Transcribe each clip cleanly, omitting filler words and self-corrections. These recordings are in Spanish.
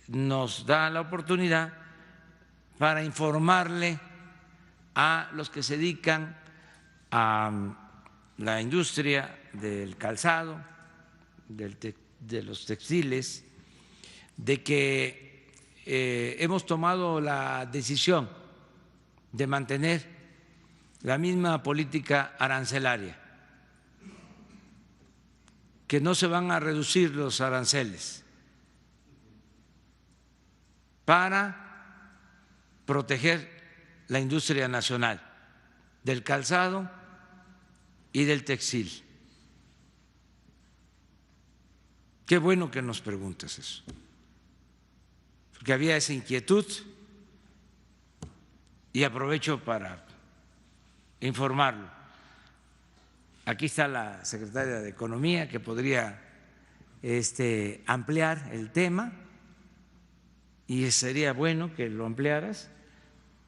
nos da la oportunidad para informarle a los que se dedican a la industria del calzado, de los textiles, de que hemos tomado la decisión de mantener la misma política arancelaria, que no se van a reducir los aranceles para proteger la industria nacional del calzado y del textil. Qué bueno que nos preguntas eso, porque había esa inquietud y aprovecho para informarlo. Aquí está la secretaria de Economía que podría ampliar el tema y sería bueno que lo ampliaras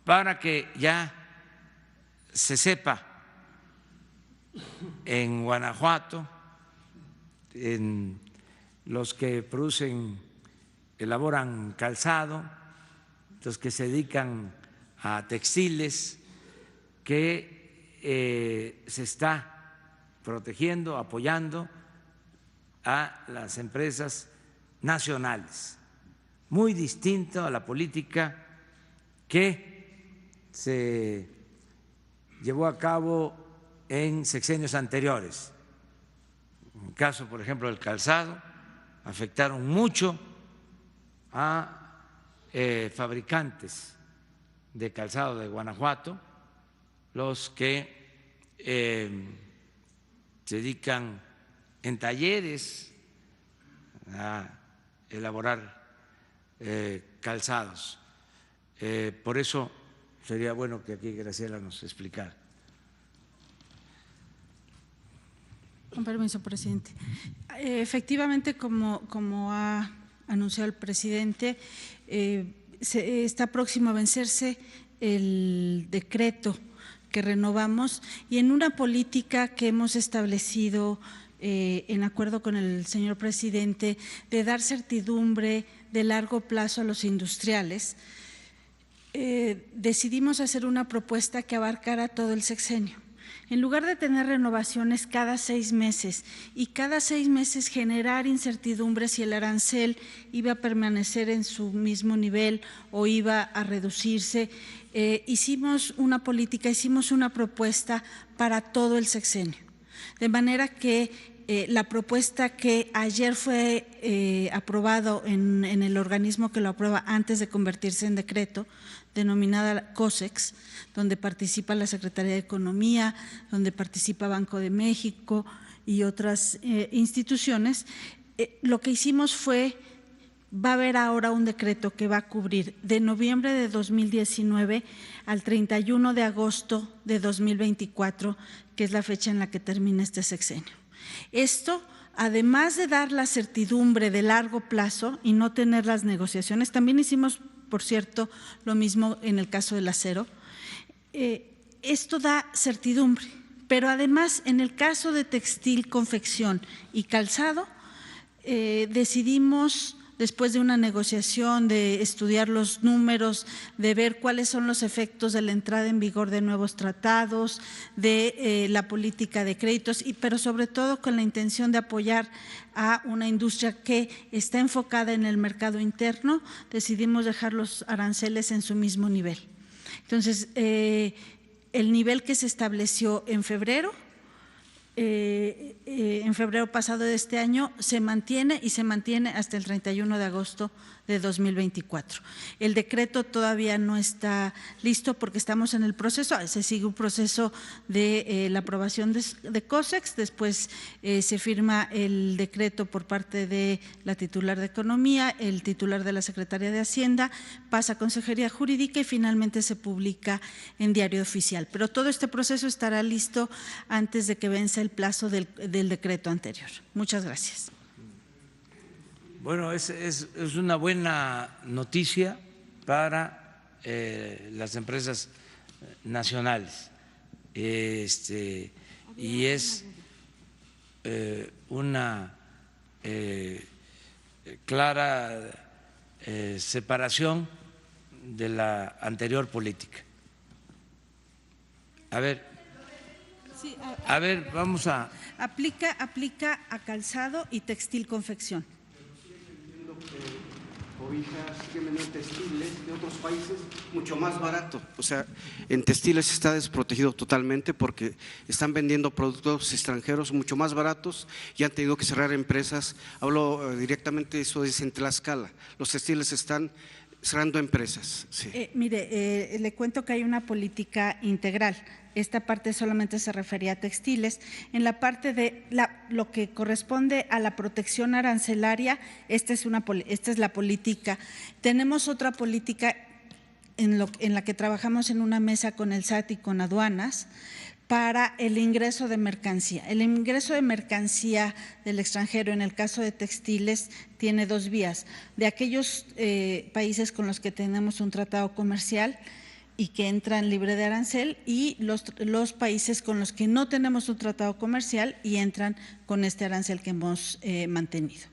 para que ya se sepa en Guanajuato, en los que producen, elaboran calzado, los que se dedican a textiles, que se está protegiendo, apoyando a las empresas nacionales, muy distinto a la política que se llevó a cabo en sexenios anteriores. En el caso, por ejemplo, del calzado, afectaron mucho a fabricantes de calzado de Guanajuato, los que se dedican en talleres a elaborar calzados. Por eso sería bueno que aquí Graciela nos explicara. Con permiso, presidente. Efectivamente, como ha anunciado el presidente, está próximo a vencerse el decreto que renovamos y en una política que hemos establecido en acuerdo con el señor presidente de dar certidumbre de largo plazo a los industriales, decidimos hacer una propuesta que abarcara todo el sexenio. En lugar de tener renovaciones cada 6 meses y cada 6 meses generar incertidumbre si el arancel iba a permanecer en su mismo nivel o iba a reducirse, hicimos una política, hicimos una propuesta para todo el sexenio. De manera que la propuesta que ayer fue aprobado en el organismo que lo aprueba antes de convertirse en decreto, denominada COSEX, donde participa la Secretaría de Economía, donde participa Banco de México y otras instituciones, lo que hicimos fue, va a haber ahora un decreto que va a cubrir de noviembre de 2019 al 31 de agosto de 2024, que es la fecha en la que termina este sexenio. Esto, además de dar la certidumbre de largo plazo y no tener las negociaciones, también hicimos, por cierto, lo mismo en el caso del acero. Esto da certidumbre, pero además en el caso de textil, confección y calzado, decidimos, después de una negociación, de estudiar los números, de ver cuáles son los efectos de la entrada en vigor de nuevos tratados, de la política de créditos, pero sobre todo con la intención de apoyar a una industria que está enfocada en el mercado interno, decidimos dejar los aranceles en su mismo nivel. Entonces, el nivel que se estableció en febrero pasado de este año se mantiene y se mantiene hasta el 31 de agosto de 2024. El decreto todavía no está listo porque estamos en el proceso, se sigue un proceso de la aprobación de COSEX, después se firma el decreto por parte de la titular de Economía, el titular de la Secretaría de Hacienda, pasa a Consejería Jurídica y finalmente se publica en Diario Oficial. Pero todo este proceso estará listo antes de que venza el plazo del decreto anterior. Muchas gracias. Bueno, es una buena noticia para las empresas nacionales y es una clara separación de la anterior política. A ver, sí, vamos a… Aplica a calzado y textil confección. Cobijas, siguen vendiendo textiles de otros países mucho más barato. O sea, en textiles está desprotegido totalmente porque están vendiendo productos extranjeros mucho más baratos y han tenido que cerrar empresas. Hablo directamente, eso es en Tlaxcala. Los textiles están cerrando empresas. Sí. Mire, le cuento que hay una política integral. Esta parte solamente se refería a textiles. En la parte de lo que corresponde a la protección arancelaria, esta es la política. Tenemos otra política en la que trabajamos en una mesa con el SAT y con aduanas para el ingreso de mercancía. El ingreso de mercancía del extranjero, en el caso de textiles, tiene dos vías. De aquellos países con los que tenemos un tratado comercial y que entran libre de arancel, y los países con los que no tenemos un tratado comercial y entran con este arancel que hemos mantenido.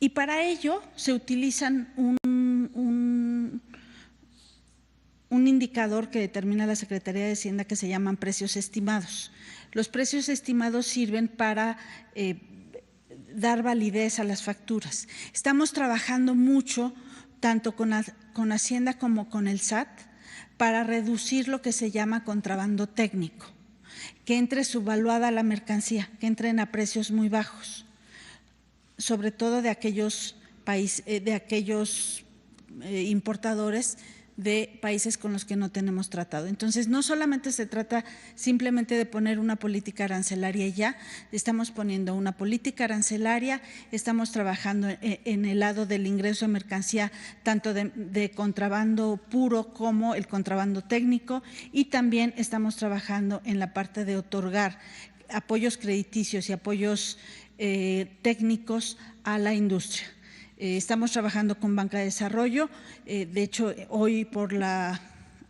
Y para ello se utilizan un indicador que determina la Secretaría de Hacienda que se llaman precios estimados. Los precios estimados sirven para dar validez a las facturas. Estamos trabajando mucho tanto con Hacienda como con el SAT para reducir lo que se llama contrabando técnico, que entre subvaluada la mercancía, que entren a precios muy bajos, sobre todo de aquellos importadores de países con los que no tenemos tratado. Entonces, no solamente se trata simplemente de poner una política arancelaria y ya, estamos poniendo una política arancelaria, estamos trabajando en el lado del ingreso de mercancía, tanto de contrabando puro como el contrabando técnico, y también estamos trabajando en la parte de otorgar apoyos crediticios y apoyos técnicos a la industria. Estamos trabajando con Banca de Desarrollo. De hecho, hoy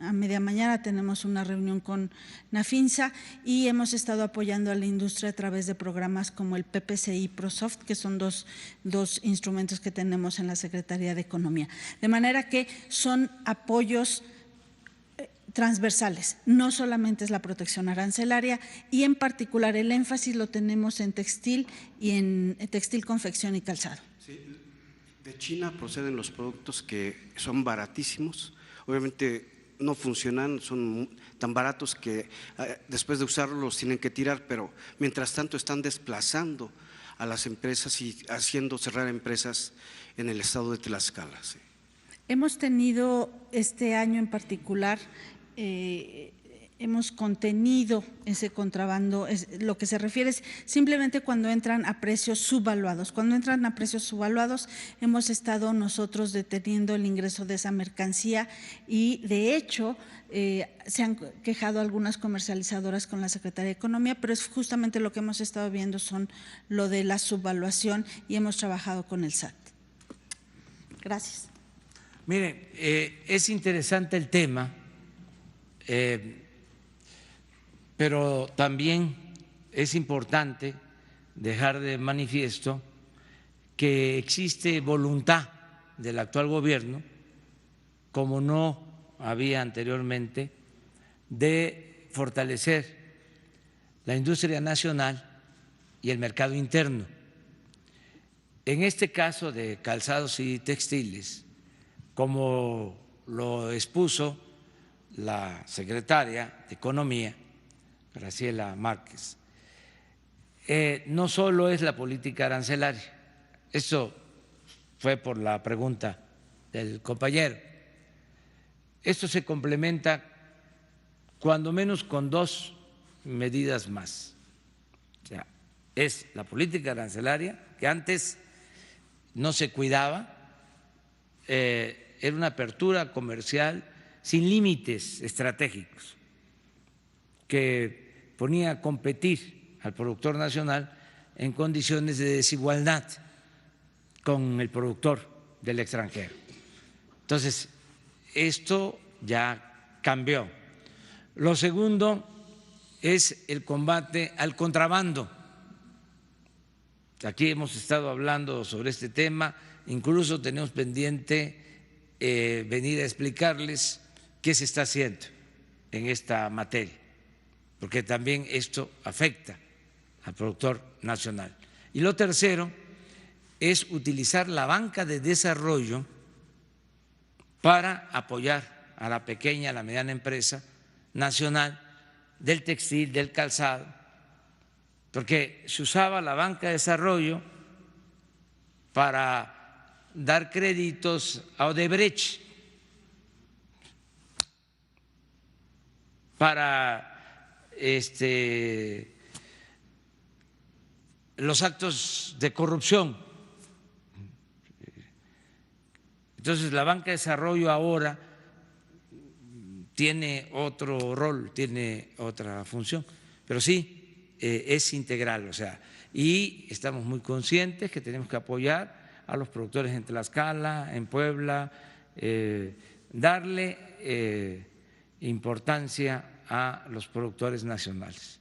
a media mañana tenemos una reunión con Nafinsa y hemos estado apoyando a la industria a través de programas como el PPCI ProSoft, que son dos instrumentos que tenemos en la Secretaría de Economía. De manera que son apoyos transversales, no solamente es la protección arancelaria, y en particular el énfasis lo tenemos en textil y en textil, confección y calzado. Sí. De China proceden los productos que son baratísimos, obviamente no funcionan, son tan baratos que después de usarlos los tienen que tirar, pero mientras tanto están desplazando a las empresas y haciendo cerrar empresas en el estado de Tlaxcala. Sí. Hemos tenido este año en particular, hemos contenido ese contrabando. Lo que se refiere es simplemente cuando entran a precios subvaluados. Cuando entran a precios subvaluados, hemos estado nosotros deteniendo el ingreso de esa mercancía y, de hecho, se han quejado algunas comercializadoras con la Secretaría de Economía, pero es justamente lo que hemos estado viendo son lo de la subvaluación y hemos trabajado con el SAT. Gracias. Mire, es interesante el tema. Pero también es importante dejar de manifiesto que existe voluntad del actual gobierno, como no había anteriormente, de fortalecer la industria nacional y el mercado interno. En este caso de calzados y textiles, como lo expuso la secretaria de Economía, Graciela Márquez, no solo es la política arancelaria, eso fue por la pregunta del compañero, esto se complementa cuando menos con dos medidas más. O sea, es la política arancelaria, que antes no se cuidaba, era una apertura comercial sin límites estratégicos, que ponía a competir al productor nacional en condiciones de desigualdad con el productor del extranjero. Entonces, esto ya cambió. Lo segundo es el combate al contrabando. O Aquí hemos estado hablando sobre este tema, incluso tenemos pendiente venir a explicarles qué se está haciendo en esta materia, porque también esto afecta al productor nacional. Y lo tercero es utilizar la banca de desarrollo para apoyar a la pequeña, a la mediana empresa nacional del textil, del calzado, porque se usaba la banca de desarrollo para dar créditos a Odebrecht, para los actos de corrupción. Entonces, la banca de desarrollo ahora tiene otro rol, tiene otra función, pero sí es integral, o sea, y estamos muy conscientes que tenemos que apoyar a los productores en Tlaxcala, en Puebla, darle importancia a los productores nacionales.